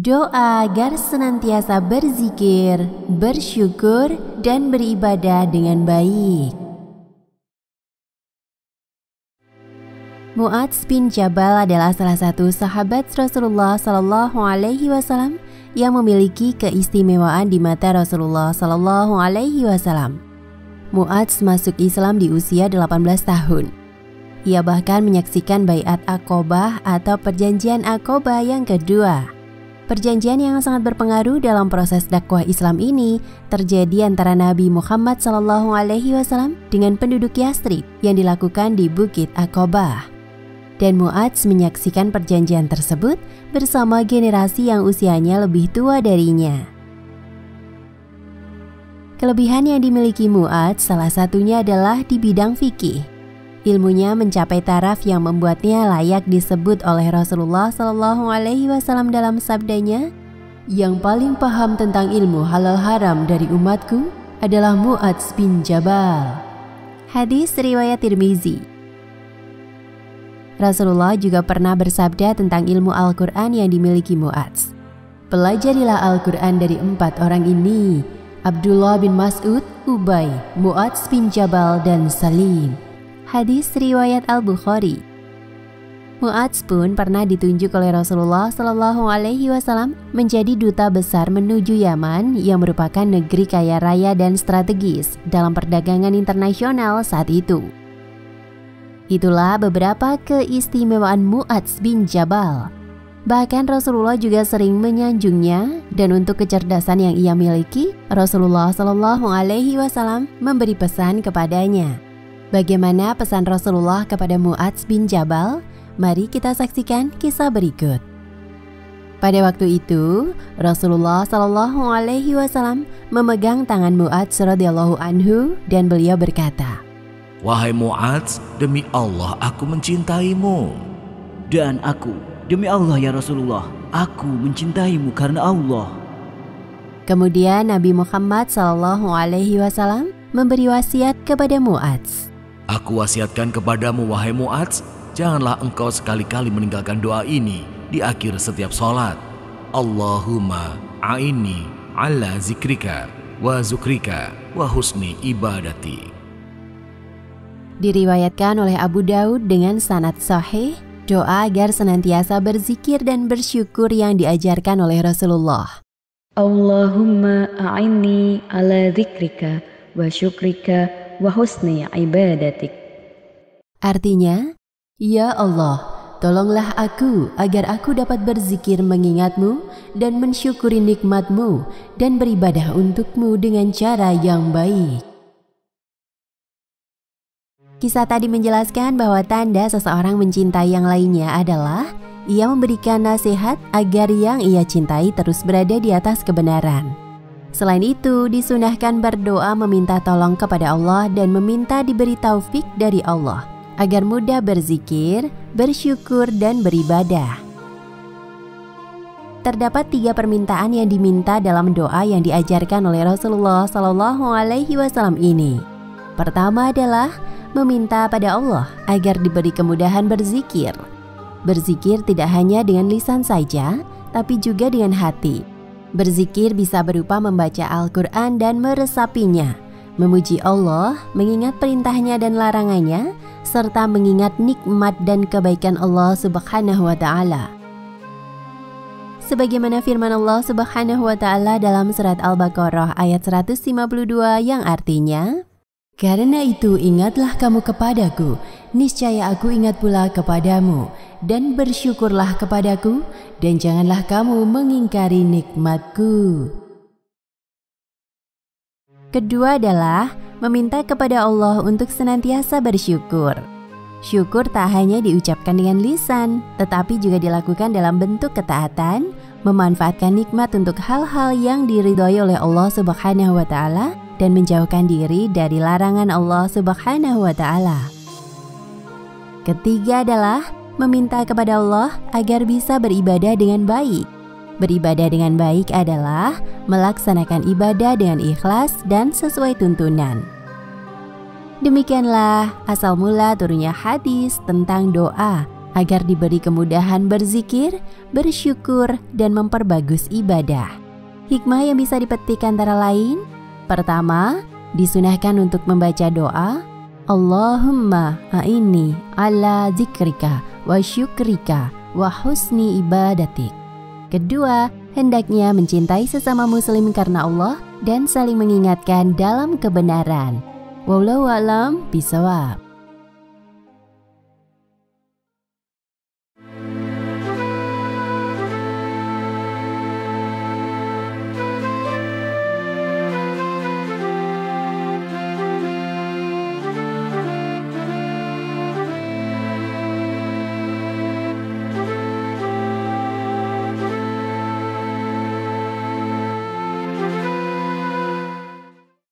Doa agar senantiasa berzikir, bersyukur, dan beribadah dengan baik. Mu'adz bin Jabal adalah salah satu sahabat Rasulullah Sallallahu Alaihi Wasallam yang memiliki keistimewaan di mata Rasulullah Sallallahu Alaihi Wasallam. Mu'adz masuk Islam di usia 18 tahun. Ia bahkan menyaksikan Baiat Aqobah atau Perjanjian Aqobah yang kedua. Perjanjian yang sangat berpengaruh dalam proses dakwah Islam ini terjadi antara Nabi Muhammad SAW dengan penduduk Yathrib yang dilakukan di Bukit Aqobah. Dan Mu'adz menyaksikan perjanjian tersebut bersama generasi yang usianya lebih tua darinya. Kelebihan yang dimiliki Mu'adz salah satunya adalah di bidang fikih. Ilmunya mencapai taraf yang membuatnya layak disebut oleh Rasulullah SAW dalam sabdanya, "Yang paling paham tentang ilmu halal haram dari umatku adalah Mu'adz bin Jabal." Hadis riwayat Tirmizi. Rasulullah juga pernah bersabda tentang ilmu Al-Quran yang dimiliki Mu'adz. "Pelajarilah Al-Quran dari 4 orang ini, Abdullah bin Mas'ud, Ubay, Mu'adz bin Jabal, dan Salim." Hadis riwayat Al-Bukhari. Mu'adz pun pernah ditunjuk oleh Rasulullah SAW menjadi duta besar menuju Yaman yang merupakan negeri kaya raya dan strategis dalam perdagangan internasional saat itu. Itulah beberapa keistimewaan Mu'adz bin Jabal. Bahkan Rasulullah juga sering menyanjungnya, dan untuk kecerdasan yang ia miliki, Rasulullah SAW memberi pesan kepadanya. Bagaimana pesan Rasulullah kepada Mu'adz bin Jabal? Mari kita saksikan kisah berikut. Pada waktu itu, Rasulullah SAW memegang tangan Mu'adz radhiyallahu anhu dan beliau berkata, "Wahai Mu'adz, demi Allah aku mencintaimu." "Dan aku, demi Allah ya Rasulullah, aku mencintaimu karena Allah." Kemudian Nabi Muhammad SAW memberi wasiat kepada Mu'adz. "Aku wasiatkan kepadamu wahai Mu'adz, janganlah engkau sekali-kali meninggalkan doa ini di akhir setiap sholat. Allahumma a'inni ala zikrika wa zukrika wa husni ibadati." Diriwayatkan oleh Abu Daud dengan sanad sahih, doa agar senantiasa berzikir dan bersyukur yang diajarkan oleh Rasulullah. Allahumma a'inni ala zikrika wa syukrika wa husni ibadatik. Artinya, "Ya Allah, tolonglah aku agar aku dapat berzikir mengingatmu dan mensyukuri nikmatmu dan beribadah untukmu dengan cara yang baik." Kisah tadi menjelaskan bahwa tanda seseorang mencintai yang lainnya adalah ia memberikan nasihat agar yang ia cintai terus berada di atas kebenaran. Selain itu, disunahkan berdoa meminta tolong kepada Allah dan meminta diberi taufik dari Allah agar mudah berzikir, bersyukur, dan beribadah. Terdapat 3 permintaan yang diminta dalam doa yang diajarkan oleh Rasulullah SAW ini. Pertama adalah meminta pada Allah agar diberi kemudahan berzikir. Berzikir tidak hanya dengan lisan saja, tapi juga dengan hati. Berzikir bisa berupa membaca Al-Quran dan meresapinya, memuji Allah, mengingat perintahnya dan larangannya, serta mengingat nikmat dan kebaikan Allah Subhanahu wa Ta'ala. Sebagaimana firman Allah Subhanahu wa Ta'ala dalam surat Al-Baqarah ayat 152 yang artinya, "Karena itu ingatlah kamu kepadaku, niscaya aku ingat pula kepadamu, dan bersyukurlah kepadaku, dan janganlah kamu mengingkari nikmatku." Kedua adalah meminta kepada Allah untuk senantiasa bersyukur. Syukur tak hanya diucapkan dengan lisan, tetapi juga dilakukan dalam bentuk ketaatan, memanfaatkan nikmat untuk hal-hal yang diridhoi oleh Allah Subhanahu wa Ta'ala, dan menjauhkan diri dari larangan Allah Subhanahu wa Ta'ala. Ketiga adalah meminta kepada Allah agar bisa beribadah dengan baik. Beribadah dengan baik adalah melaksanakan ibadah dengan ikhlas dan sesuai tuntunan. Demikianlah asal mula turunnya hadis tentang doa agar diberi kemudahan berzikir, bersyukur, dan memperbagus ibadah. Hikmah yang bisa dipetik antara lain: pertama, disunahkan untuk membaca doa Allahumma a'inni ala zikrika wa syukrika wa husni ibadatik. Kedua, hendaknya mencintai sesama muslim karena Allah dan saling mengingatkan dalam kebenaran. Wallahu a'lam bishawab.